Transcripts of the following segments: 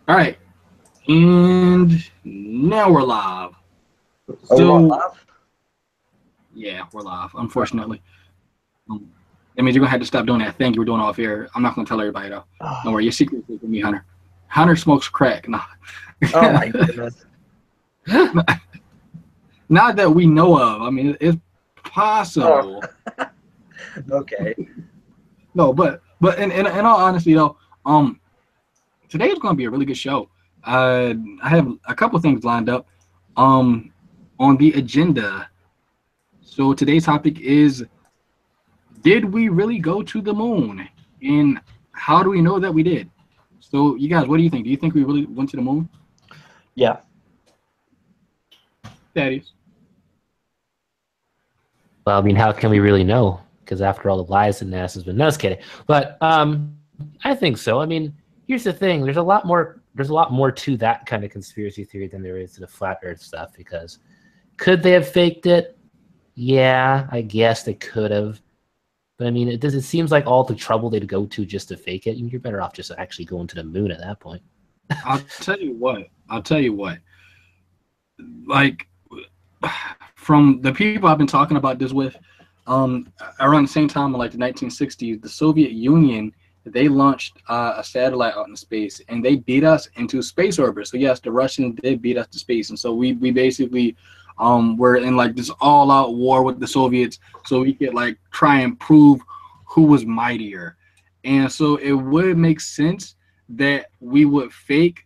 All right, and now we're live. Oh, we're going So live? yeah, we're live. Uh, Unfortunately, um, that means you're gonna have to stop doing that thing you were doing off air. I'm not gonna tell everybody though. Don't worry, your secret is with me, Hunter. Hunter smokes crack. No. oh my goodness. Not that we know of. I mean, it's Oh, possible. okay. No, but in all honesty though, today is gonna be a really good show. I have a couple things lined up. Um, on the agenda. So today's topic is: did we really go to the moon? And how do we know that we did? So, you guys, what do you think? Do you think we really went to the moon? Yeah. Thaddeus? Well, I mean, how can we really know? Because after all the lies that NASA's been, no, just kidding. But I think so. I mean, here's the thing: there's a lot more. There's a lot more to that kind of conspiracy theory than there is to the flat Earth stuff. Because could they have faked it? Yeah, I guess they could have. But I mean, it does. It seems like all the trouble they'd go to just to fake it. You're better off just actually going to the moon at that point. I'll tell you what. I'll tell you what. Like, from the people I've been talking about this with, around the same time in like the 1960s, the Soviet Union, they launched a satellite out in space, and they beat us into space orbit. So yes, the Russians did beat us to space, and so we basically were in like this all out war with the Soviets, so we could like try and prove who was mightier. And so it would make sense that we would fake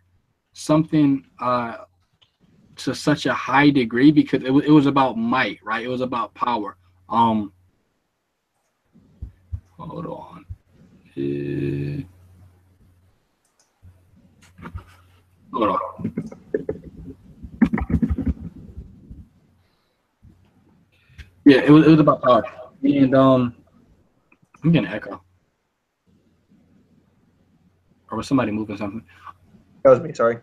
something to such a high degree because it was about might, right? It was about power. Um, hold on. Hold on. Yeah, it was about power. And I'm getting an echo. Or was somebody moving something? That was me, sorry.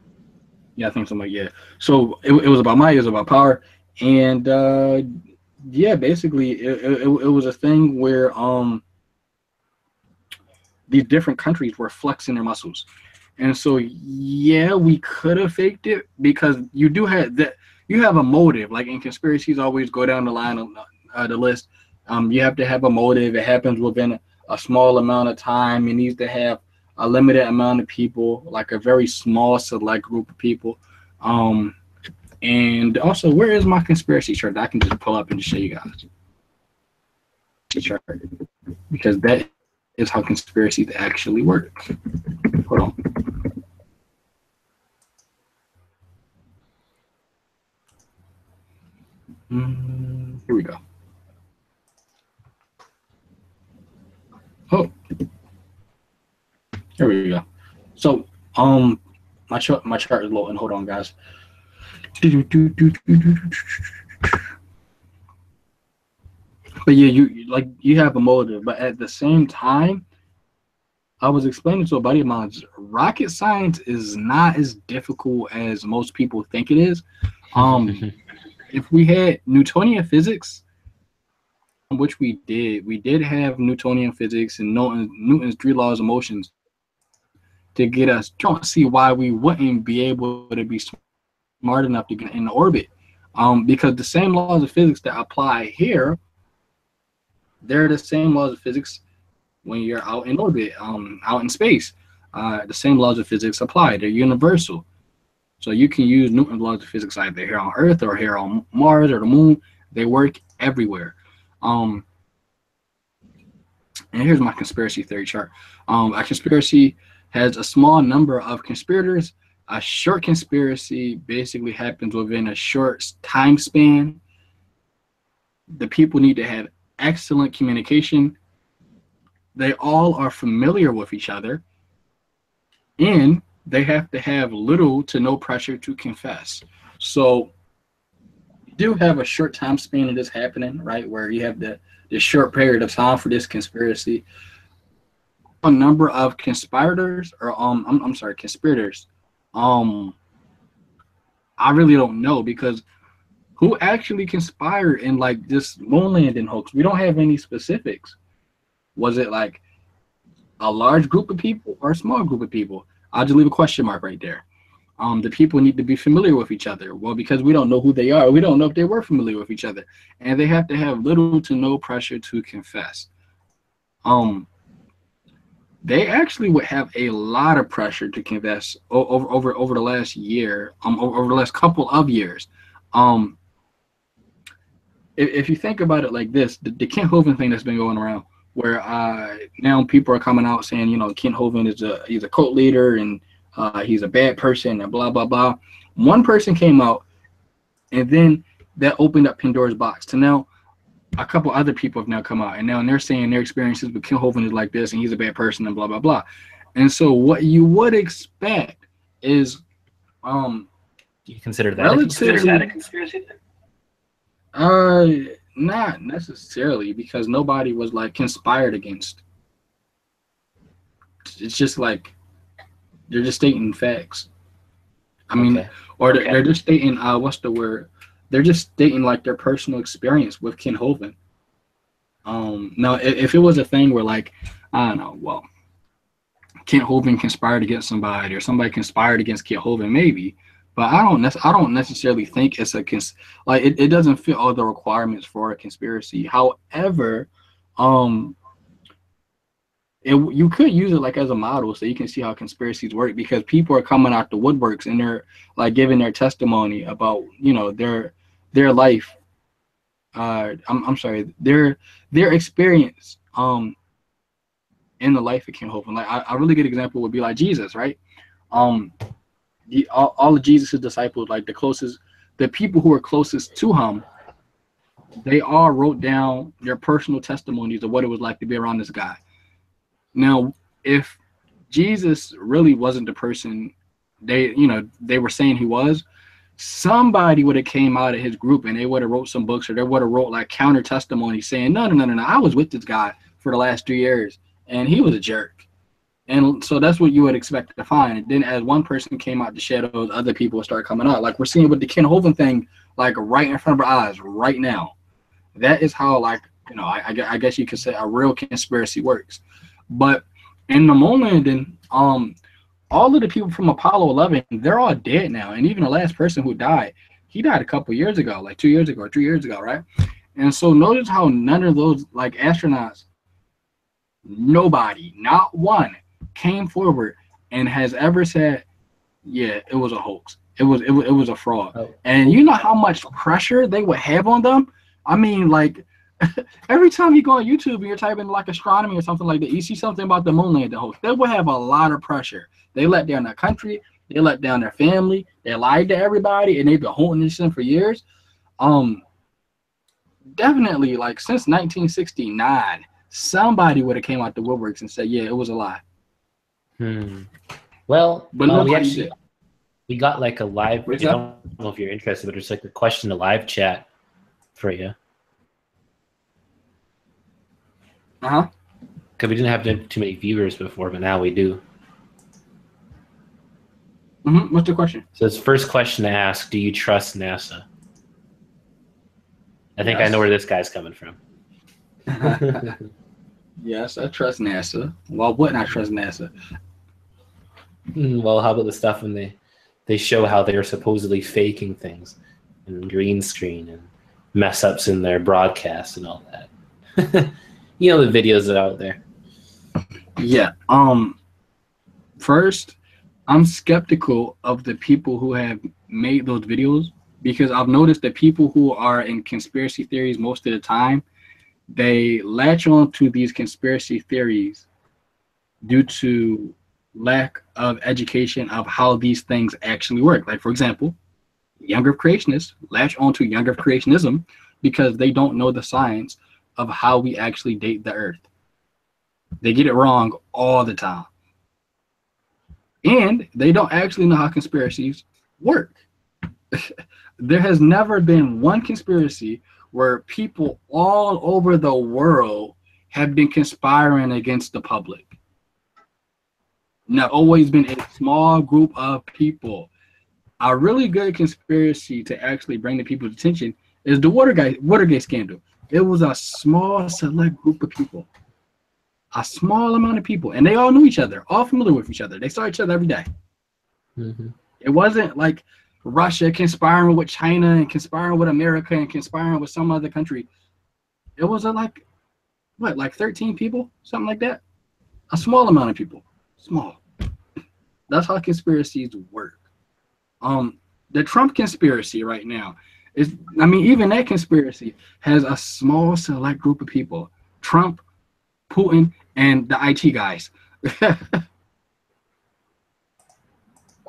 Yeah, I think somebody, yeah. So it was about might, it was about power. And yeah, basically it was a thing where these different countries were flexing their muscles. And so, yeah, we could have faked it because you do have that. You have a motive. Like in conspiracies, always go down the line of the list. You have to have a motive. It happens within a small amount of time. It needs to have a limited amount of people, like a very small select group of people. Um, and also, where is my conspiracy chart? I can just pull up and just show you guys the chart because that is how conspiracies actually work. Hold on. Here we go. Oh, here we go. So, my chart is loading. Hold on, guys. But yeah, you have a motive, but at the same time, I was explaining to a buddy of mine, rocket science is not as difficult as most people think it is. If we had Newtonian physics, which we did have Newtonian physics and Newton's three laws of motions to get us. Don't see why we wouldn't be able to be smart enough to get in orbit, because the same laws of physics that apply here, they're the same laws of physics when you're out in orbit, out in space. The same laws of physics apply. They're universal. So you can use Newton's laws of physics either here on Earth or here on Mars or the moon. They work everywhere. And here's my conspiracy theory chart. A conspiracy has a small number of conspirators. A short conspiracy basically happens within a short time span. The people need to have excellent communication. They all are familiar with each other. And they have to have little to no pressure to confess. So you do have a short time span of this happening, right? Where you have the short period of time for this conspiracy. A number of conspirators, or I'm sorry, conspirators. I really don't know because who actually conspired in like this moon landing hoax? We don't have any specifics. Was it like a large group of people or a small group of people? I'll just leave a question mark right there. The people need to be familiar with each other. Well, because we don't know who they are, we don't know if they were familiar with each other, and they have to have little to no pressure to confess. They actually would have a lot of pressure to confess over the last year, over the last couple of years. If you think about it like this, the Kent Hovind thing that's been going around, where now people are coming out saying, you know, Kent Hovind he's a cult leader and he's a bad person and blah blah blah. One person came out, and then that opened up Pandora's box to now a couple other people have now come out, and now they're saying their experiences with Kent Hovind is like this, and he's a bad person, and blah blah blah. And so what you would expect is, do you consider that a conspiracy theory? Not necessarily, because nobody was like conspired against. It's just like they're just stating facts. I mean, or they're just stating what's the word? They're just stating like their personal experience with Kent Hovind. Now, if it was a thing where like, I don't know, well, Kent Hovind conspired against somebody or somebody conspired against Kent Hovind, maybe, but I don't necessarily think it's it doesn't fit all the requirements for a conspiracy. However, you could use it like as a model so you can see how conspiracies work, because people are coming out the woodworks and they're like giving their testimony about, you know, their life. I'm sorry, their experience in the life of Kent Hovind. Like a really good example would be like Jesus, right? All of Jesus' disciples, like the people who were closest to him, they all wrote down their personal testimonies of what it was like to be around this guy. Now, if Jesus really wasn't the person they were saying he was, somebody would have came out of his group and they would have wrote some books, or they would have wrote like counter testimony saying, no, I was with this guy for the last 3 years and he was a jerk. And so that's what you would expect to find. And then as one person came out the shadows, other people would start coming out. Like we're seeing with the Kent Hovind thing, like right in front of our eyes right now. That is how, like, you know, I guess you could say a real conspiracy works. But in the moon landing, all of the people from Apollo 11, they're all dead now. And even the last person who died, he died a couple years ago, like 2 years ago or 3 years ago, right? And so notice how none of those like astronauts, nobody, not one, came forward and has ever said, yeah, it was a hoax. It was a fraud. Oh. And you know how much pressure they would have on them? I mean, like, every time you go on YouTube and you're typing like astronomy or something like that, you see something about the moon landing hoax, they will have a lot of pressure. They let down their country, they let down their family, they lied to everybody, and they've been holding this in for years. Definitely, like since 1969, somebody would have came out the woodworks and said, yeah, it was a lie. Well, but we got like a live. I don't know if you're interested, but there's like a question to live chat for you. Because we didn't have too many viewers before, but now we do. What's the question? So it's first question to ask: do you trust NASA? I think I know where this guy's coming from. Yes, I trust NASA. Why wouldn't I trust NASA? Well, how about the stuff when they show how they're supposedly faking things and green screen and mess ups in their broadcast and all that? You know, the videos that are out there. Yeah. First, I'm skeptical of the people who have made those videos, because I've noticed that people who are in conspiracy theories most of the time, they latch on to these conspiracy theories due to lack of education of how these things actually work. Like, for example, young Earth creationists latch on to young Earth creationism because they don't know the science of how we actually date the Earth. They get it wrong all the time. And they don't actually know how conspiracies work. There has never been one conspiracy where people all over the world have been conspiring against the public. Now, always been a small group of people. A really good conspiracy to actually bring the people's attention is the Watergate scandal. It was a small select group of people. a small amount of people, and they all knew each other, all familiar with each other. They saw each other every day. Mm-hmm. It wasn't like Russia conspiring with China and conspiring with America and conspiring with some other country. It was like 13 people, something like that. A small amount of people, small. That's how conspiracies work. The Trump conspiracy right now is, I mean, even that conspiracy has a small select group of people: Trump, Putin, and the IT guys.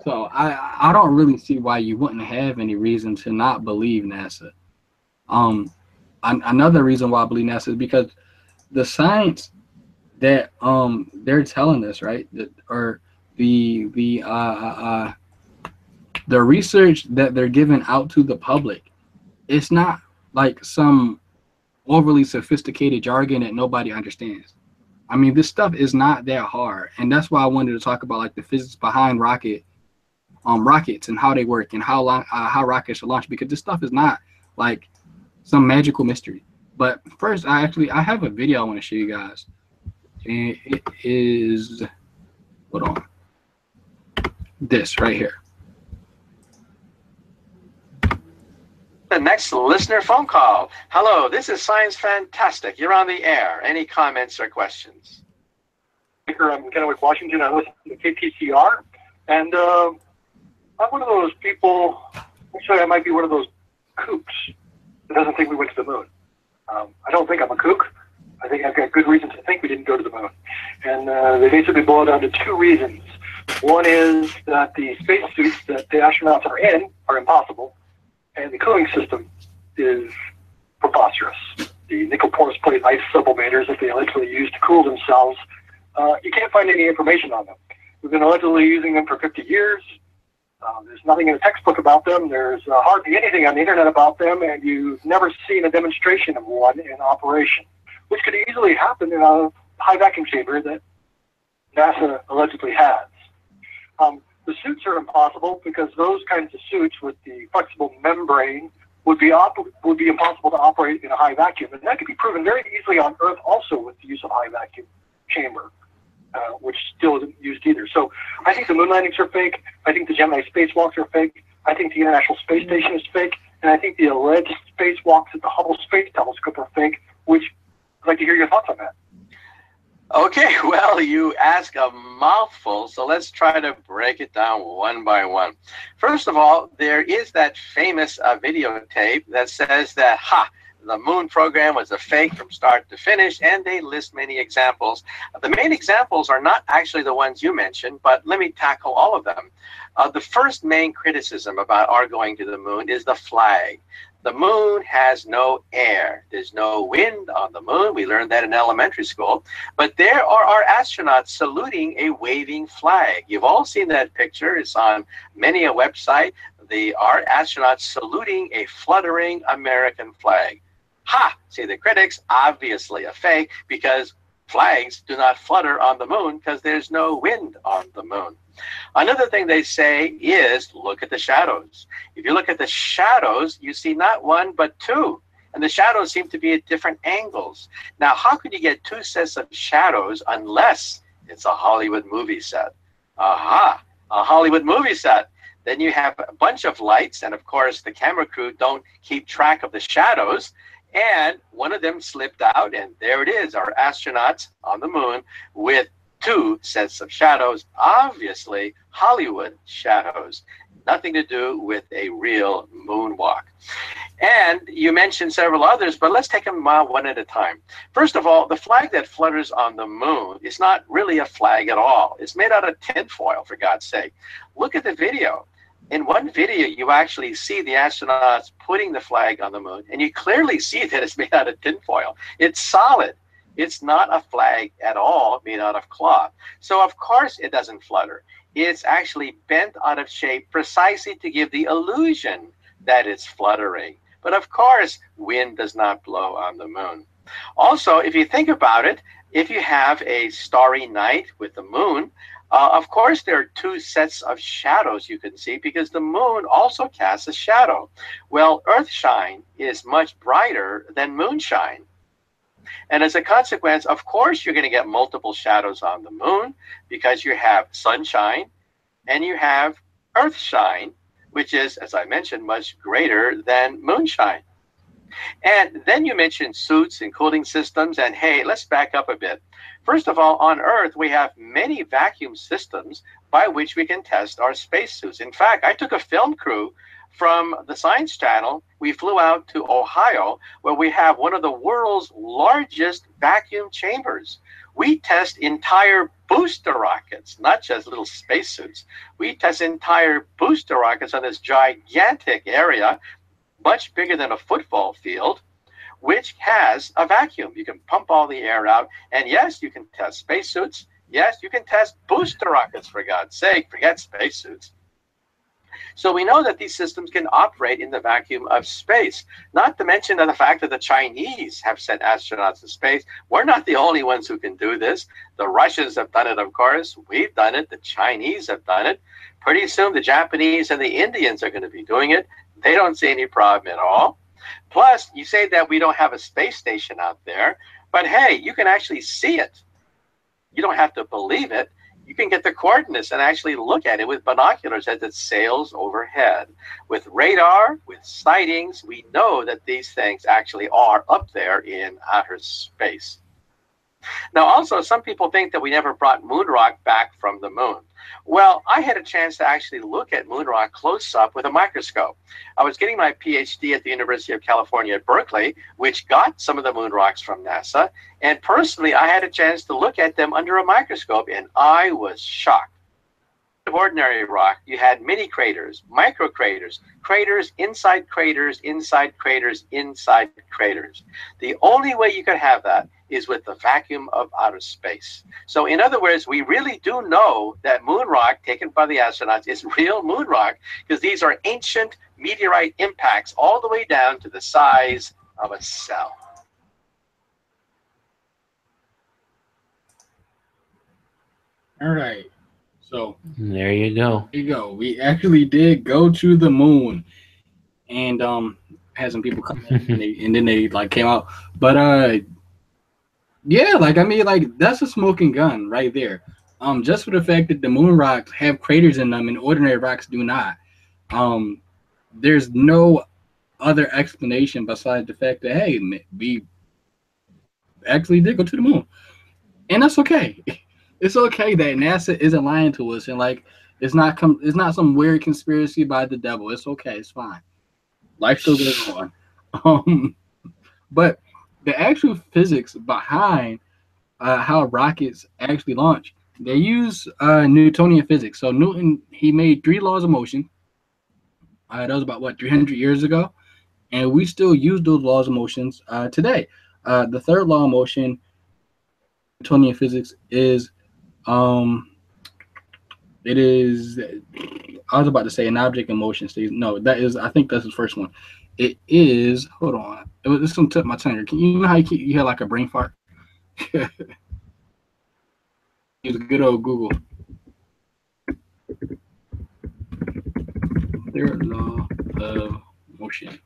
So I don't really see why you wouldn't have any reason to not believe NASA. Another reason why I believe NASA is because the science that they're telling us, right, that, or the research that they're giving out to the public, it's not like some overly sophisticated jargon that nobody understands. I mean, this stuff is not that hard, and that's why I wanted to talk about like the physics behind rockets and how they work and how rockets are launched, because this stuff is not like some magical mystery. But first, I have a video I want to show you guys, and it is, hold on, this right here. The next listener phone call. Hello, this is Science Fantastic. You're on the air. Any comments or questions? I'm Kennewick, Washington. I listen to KPCR, and I'm one of those people. Actually, I might be one of those kooks that doesn't think we went to the moon. I don't think I'm a kook. I think I've got good reasons to think we didn't go to the moon, and they basically boil down to two reasons. One is that the spacesuits that the astronauts are in are impossible, and the cooling system is preposterous. The nickel porous plate ice sublimators that they allegedly use to cool themselves, you can't find any information on them. We've been allegedly using them for 50 years. There's nothing in a textbook about them. There's hardly anything on the internet about them, and you've never seen a demonstration of one in operation, which could easily happen in a high vacuum chamber that NASA allegedly has. The suits are impossible because those kinds of suits with the flexible membrane would be impossible to operate in a high vacuum, and that could be proven very easily on Earth also with the use of high vacuum chamber, which still isn't used either. So I think the moon landings are fake. I think the Gemini spacewalks are fake. I think the International Space Station is fake, and I think the alleged spacewalks at the Hubble Space Telescope are fake. Which I'd like to hear your thoughts on that. Okay, well, you ask a mouthful, so let's try to break it down one by one. First of all, there is that famous videotape that says that, the moon program was a fake from start to finish, and they list many examples. The main examples are not actually the ones you mentioned, but let me tackle all of them. The first main criticism about our going to the moon is the flag. The moon has no air. There's no wind on the moon. We learned that in elementary school. But there are our astronauts saluting a waving flag. You've all seen that picture. It's on many a website. Our astronauts saluting a fluttering American flag. Say the critics, obviously a fake, because flags do not flutter on the moon because there's no wind on the moon. Another thing they say is, look at the shadows. If you look at the shadows, you see not one, but two. And the shadows seem to be at different angles. Now, how could you get two sets of shadows unless it's a Hollywood movie set? A Hollywood movie set. Then you have a bunch of lights, and of course, the camera crew don't keep track of the shadows. And one of them slipped out, and there it is, our astronauts on the moon with two sets of shadows, obviously Hollywood shadows, nothing to do with a real moonwalk. And you mentioned several others, but let's take them one at a time. First of all, the flag that flutters on the moon is not really a flag at all. It's made out of tinfoil, for God's sake. Look at the video. In one video, you actually see the astronauts putting the flag on the moon, and you clearly see that it's made out of tinfoil. It's solid. It's not a flag at all made out of cloth. So, of course, it doesn't flutter. It's actually bent out of shape precisely to give the illusion that it's fluttering. But, of course, wind does not blow on the moon. Also, if you think about it, if you have a starry night with the moon, of course, there are two sets of shadows you can see because the moon also casts a shadow. Well, Earthshine is much brighter than moonshine. And as a consequence, of course, you're going to get multiple shadows on the moon because you have sunshine and you have earth shine, which is, as I mentioned, much greater than moonshine. And then you mentioned suits and cooling systems. And hey, let's back up a bit. First of all, on Earth, we have many vacuum systems by which we can test our spacesuits. In fact, I took a film crew from the Science Channel. We flew out to Ohio, where we have one of the world's largest vacuum chambers. We test entire booster rockets, not just little spacesuits. We test entire booster rockets on this gigantic area, much bigger than a football field, which has a vacuum. You can pump all the air out. And yes, you can test spacesuits. Yes, you can test booster rockets, for God's sake. Forget spacesuits. So we know that these systems can operate in the vacuum of space, not to mention the fact that the Chinese have sent astronauts to space. We're not the only ones who can do this. The Russians have done it, of course. We've done it. The Chinese have done it. Pretty soon, the Japanese and the Indians are going to be doing it. They don't see any problem at all. Plus, you say that we don't have a space station out there, but hey, you can actually see it. You don't have to believe it. You can get the coordinates and actually look at it with binoculars as it sails overhead. With radar, with sightings, we know that these things actually are up there in outer space. Now, also, some people think that we never brought moon rock back from the moon. Well, I had a chance to actually look at moon rock close up with a microscope. I was getting my PhD at the University of California at Berkeley, which got some of the moon rocks from NASA. And personally, I had a chance to look at them under a microscope, and I was shocked. Of ordinary rock, you had mini craters, micro craters, craters inside craters, inside craters, inside craters. The only way you could have that is with the vacuum of outer space. So in other words, we really do know that moon rock taken by the astronauts is real moon rock, because these are ancient meteorite impacts all the way down to the size of a cell. All right. So there you go. There you go. We actually did go to the moon, and had some people come in, and then they like came out. But yeah, like I mean, like that's a smoking gun right there. Just for the fact that the moon rocks have craters in them and ordinary rocks do not. There's no other explanation besides the fact that hey, we actually did go to the moon, and that's okay. It's okay that NASA isn't lying to us, and like it's not some weird conspiracy by the devil. It's okay. It's fine. Life still goes on. But the actual physics behind how rockets actually launch, they use Newtonian physics. So Newton, he made 3 laws of motion. That was about what 300 years ago, and we still use those laws of motions today. The third law of motion, Newtonian physics, is it is. I was about to say an object in motion stays. No, that is. I think that's the first one. It is. Hold on. It's gonna tip my tongue. You know how you had like a brain fart? Use a good old Google. Third law of motion.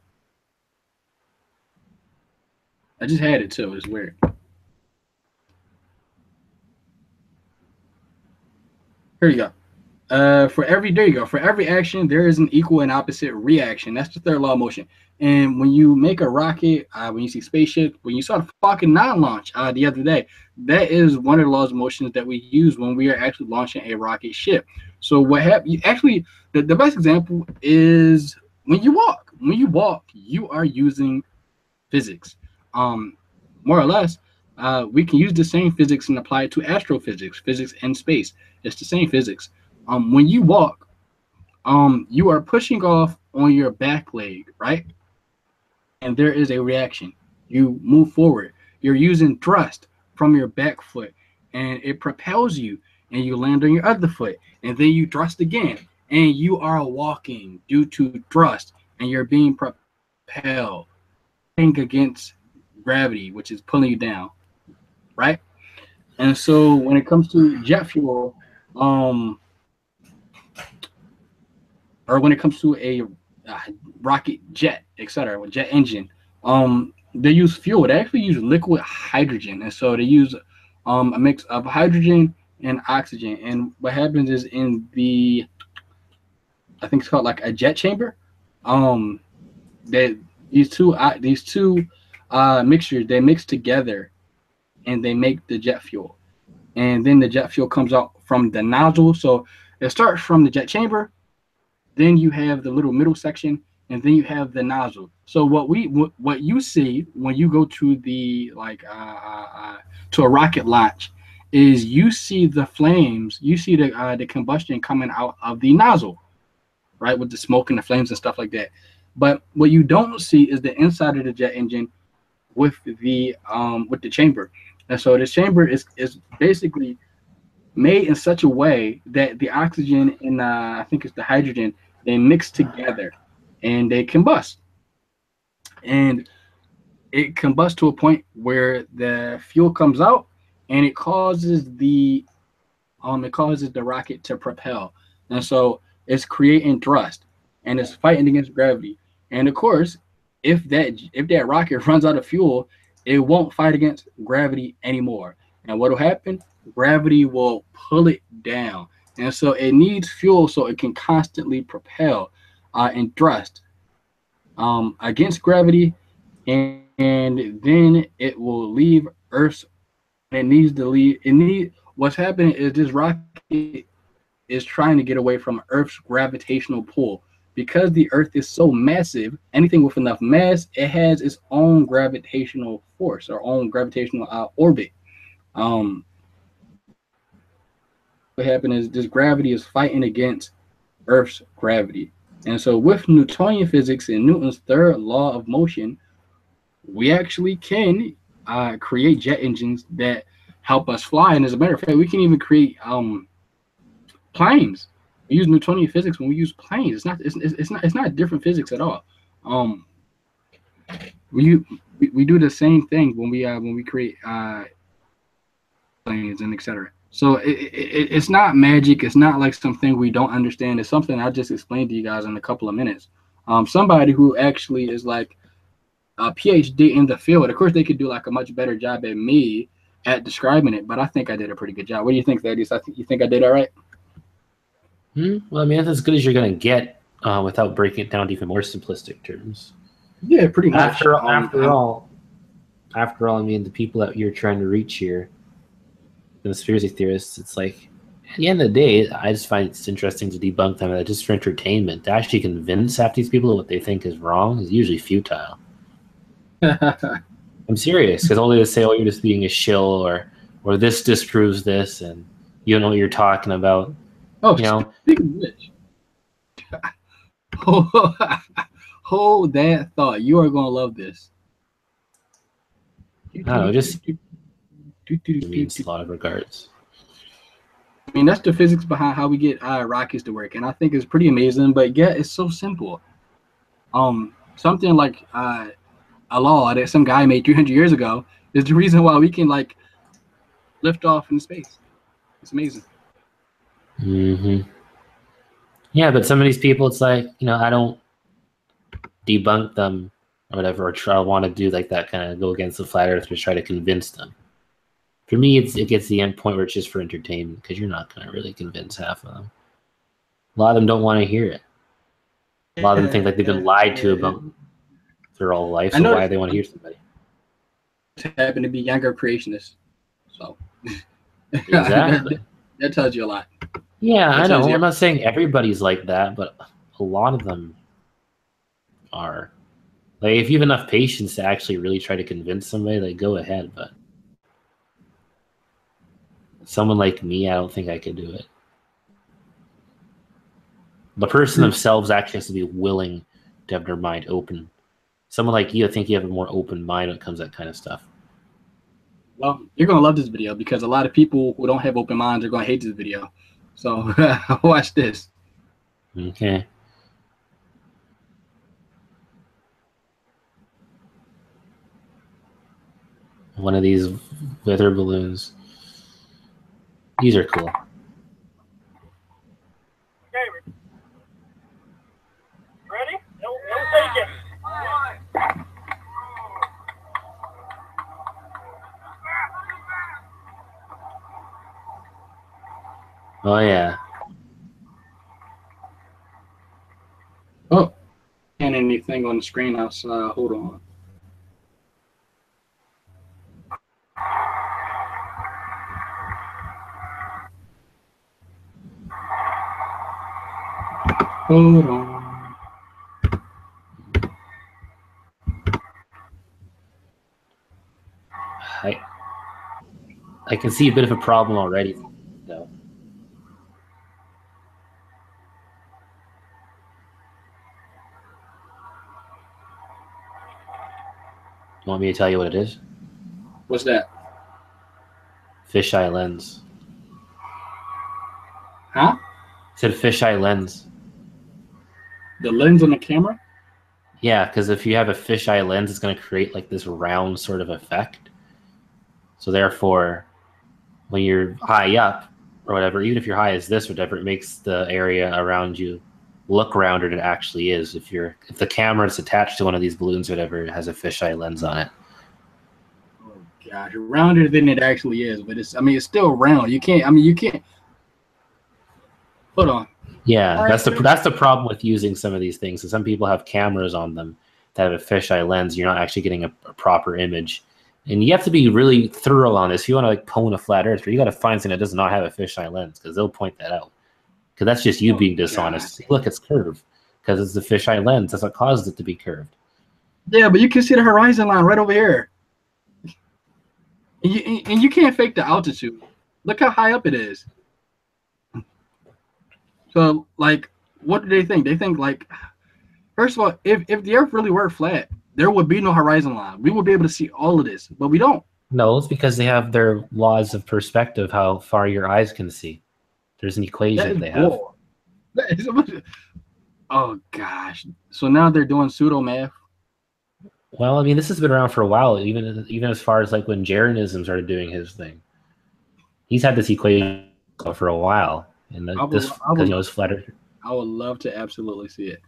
I just had it too. It's weird. Here you go. For every action, there is an equal and opposite reaction. That's the third law of motion. And when you make a rocket, when you see spaceship, when you saw the Falcon 9 launch the other day, that is one of the laws of motion that we use when we are actually launching a rocket ship. So what happened? Actually, the best example is when you walk. When you walk, you are using physics. More or less, we can use the same physics and apply it to astrophysics, physics in space. It's the same physics. When you walk, you are pushing off on your back leg, right? And there is a reaction. You move forward. You're using thrust from your back foot, and it propels you, and you land on your other foot, and then you thrust again, and you are walking due to thrust, and you're being propelled against gravity, which is pulling you down, right? And so when it comes to jet fuel, or when it comes to a rocket jet, etc., jet engine, they use fuel. They actually use liquid hydrogen, and so they use a mix of hydrogen and oxygen. And what happens is in the, I think it's called like a jet chamber, um, that these two mixtures, they mix together and they make the jet fuel. And then the jet fuel comes out from the nozzle. So it starts from the jet chamber, then you have the little middle section, and then you have the nozzle. So what you see when you go to the to a rocket launch is you see the flames, you see the combustion coming out of the nozzle, right, with the smoke and the flames and stuff like that. But what you don't see is the inside of the jet engine with the chamber. And so this chamber is basically made in such a way that the oxygen and I think it's the hydrogen, they mix together and they combust. And it combusts to a point where the fuel comes out and it causes the rocket to propel. And so it's creating thrust and it's fighting against gravity. And of course, if that rocket runs out of fuel, it won't fight against gravity anymore. And what will happen? Gravity will pull it down. And so it needs fuel so it can constantly propel and thrust against gravity. And then it will leave Earth's. It needs to leave. What's happening is this rocket is trying to get away from Earth's gravitational pull. Because the Earth is so massive, anything with enough mass, it has its own gravitational force or own gravitational orbit. What happened is this gravity is fighting against Earth's gravity. And so with Newtonian physics and Newton's third law of motion, we actually can create jet engines that help us fly. And as a matter of fact, we can even create planes. We use Newtonian physics when we use planes. It's not different physics at all. We do the same thing when we create planes and etc. So it's not magic. It's not like something we don't understand. It's something I just explained to you guys in a couple of minutes. Somebody who actually is like a PhD in the field, of course, they could do like a much better job than me at describing it, but I think I did a pretty good job. What do you think, Thaddeus? You think I did all right? Well, I mean, that's as good as you're going to get without breaking it down to even more simplistic terms. Yeah, pretty much. After all, I mean, the people that you're trying to reach here, the conspiracy theorists, it's like, at the end of the day, I just find it's interesting to debunk them just for entertainment. To actually convince half these people of what they think is wrong is usually futile. I'm serious, because all they say, "Oh, you're just being a shill," or "This disproves this," and you don't know what you're talking about. Oh, you know, speaking of which, hold that thought. You are gonna love this. I don't know, just means a lot of regards. I mean, that's the physics behind how we get rockets to work, and I think it's pretty amazing. But yeah, it's so simple. Something like a law that some guy made 300 years ago is the reason why we can like lift off in space. It's amazing. Yeah, but some of these people, it's like, I don't debunk them or whatever, or try want to do like that, kind of go against the flat earthers, try to convince them. For me, it gets the end point where it's just for entertainment, because you're not going to really convince half of them. A lot of them don't want to hear it. A lot of them think like they've been lied to about their whole life, so why do they want to hear somebody? Happen to be younger creationists, so exactly. that tells you a lot. Yeah, I know. I'm not saying everybody's like that, but a lot of them are. Like, if you have enough patience to actually really try to convince somebody, like, go ahead. But someone like me, I don't think I could do it. The person themselves actually has to be willing to have their mind open. Someone like you, I think you have a more open mind when it comes to that kind of stuff. Well, you're going to love this video, because a lot of people who don't have open minds are going to hate this video. So watch this. Okay. One of these weather balloons. These are cool. Okay. Ready? Don't take it. Oh yeah. Oh, and anything on the screen outside. Hold on. Hold on. I can see a bit of a problem already, though. You want me to tell you what it is? What's that? Fisheye lens. Huh? It said fisheye lens. The lens on the camera? Yeah, because if you have a fisheye lens, it's going to create like this round sort of effect. So therefore, when you're high up or whatever, even if you're high as this or whatever, it makes the area around you look rounder than it actually is. If the camera is attached to one of these balloons or whatever, it has a fisheye lens on it. Oh gosh, rounder than it actually is, but it's still round. You can't. Hold on. Yeah, that's the problem with using some of these things. So some people have cameras on them that have a fisheye lens. You're not actually getting a proper image, and you have to be really thorough on this. If you want to like pwn a flat earther, you got to find something that does not have a fisheye lens because they'll point that out. Because that's just you being dishonest. God. Look, it's curved because it's the fisheye lens. That's what causes it to be curved. Yeah, but you can see the horizon line right over here, and you can't fake the altitude. Look how high up it is. So, like, what do they think? They think, like, first of all, if the Earth really were flat, there would be no horizon line. We would be able to see all of this, but we don't. No, it's because they have their laws of perspective, how far your eyes can see. There's an equation they have. Oh, gosh. So now they're doing pseudo math. Well, I mean, this has been around for a while, even as far as like when Jeranism started doing his thing. He's had this equation for a while. And it's flatter. I would love to absolutely see it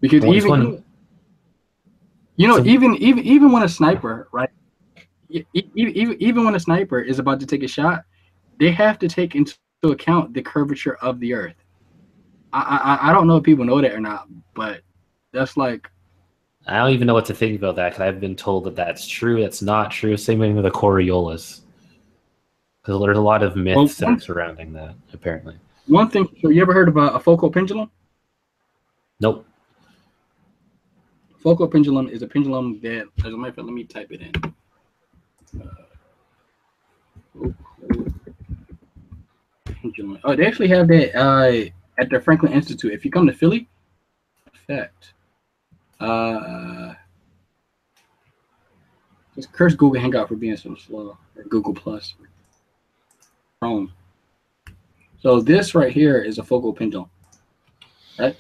because even when a sniper, right? Even when a sniper is about to take a shot, they have to take into account the curvature of the Earth. I don't know if people know that or not, but that's like I don't even know what to think about that because I've been told that that's true. That's not true. Same thing with the Coriolis. Because there's a lot of myths that are surrounding that, apparently. One thing, so you ever heard of a focal pendulum? Nope. Focal pendulum is a pendulum that, as a matter of fact, let me type it in. Pendulum. Oh, they actually have that at the Franklin Institute. If you come to Philly, effect. Just curse Google Hangout for being so slow, or Google Plus. Chrome. So this right here is a focal pendulum, right?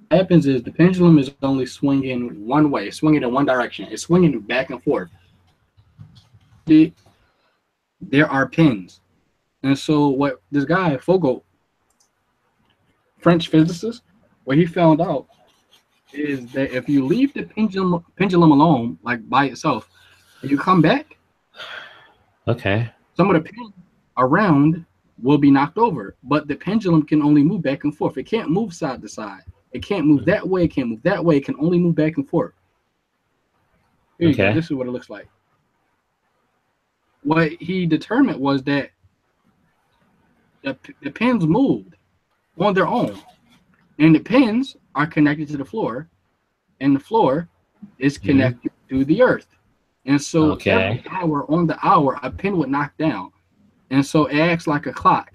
What happens is the pendulum is only swinging one way, swinging in one direction. It's swinging back and forth. There are pins. And so what this guy, Fogel, French physicist, what he found out is that if you leave the pendulum alone, like by itself, and you come back, okay, some of the pins around will be knocked over, but the pendulum can only move back and forth. It can't move side to side. It can't move that way. It can't move that way. It can only move back and forth. Here you go. This is what it looks like. What he determined was that the pins moved on their own, and the pins are connected to the floor, and the floor is connected to the earth. And so every hour on the hour, a pin would knock down. And so it acts like a clock.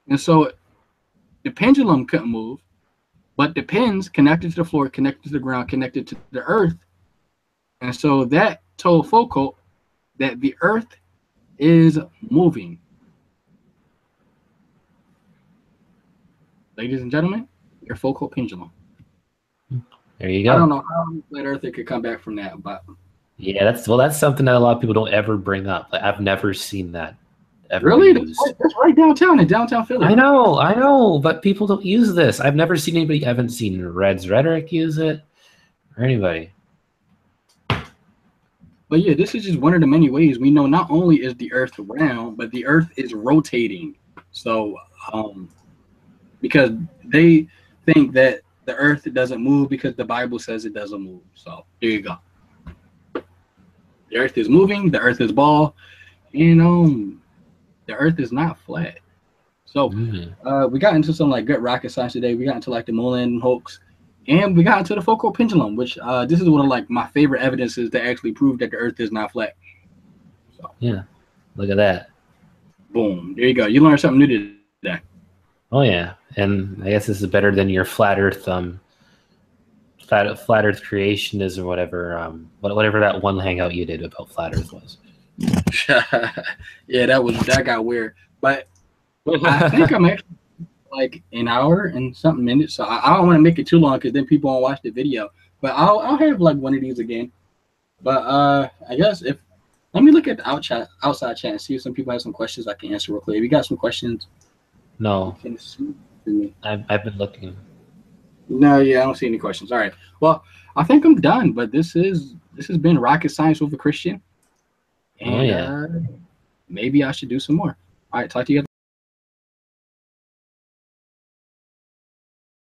And so the pendulum couldn't move, but the pins connected to the floor, connected to the ground, connected to the earth. And so that told Foucault that the earth is moving. Ladies and gentlemen, your Foucault pendulum. There you go. I don't know how flat earther could come back from that, but yeah, that's something that a lot of people don't ever bring up. Like, I've never seen that. Really? That's right downtown in downtown Philly. I know, but people don't use this. I've never seen anybody. I haven't seen Red's Rhetoric use it or anybody. But yeah, this is just one of the many ways we know not only is the earth round, but the earth is rotating. So, because they think that the earth doesn't move because the Bible says it doesn't move. So there you go. The earth is moving, the earth is ball, and the earth is not flat. So we got into some like good rocket science today. We got into like the moon landing hoax, and we got into the Foucault pendulum, which this is one of like my favorite evidences that actually prove that the earth is not flat. So Yeah, look at that. Boom. There you go. You learned something new today. Oh yeah, and I guess this is better than your flat Earth, flat Earth creationism or whatever, whatever that one hangout you did about flat Earth was. Yeah, that got weird. But I think I'm actually like an hour and something minutes, so I don't want to make it too long because then people won't watch the video. But I'll have like one of these again. But I guess let me look at the outside chat and see if some people have some questions I can answer real quick. If you got some questions, No, you can shoot to me. I've been looking. No, yeah, I don't see any questions. All right. Well, I think I'm done. But this has been Rocket Science with a Christian. And Oh yeah. maybe I should do some more. All right, talk to you guys.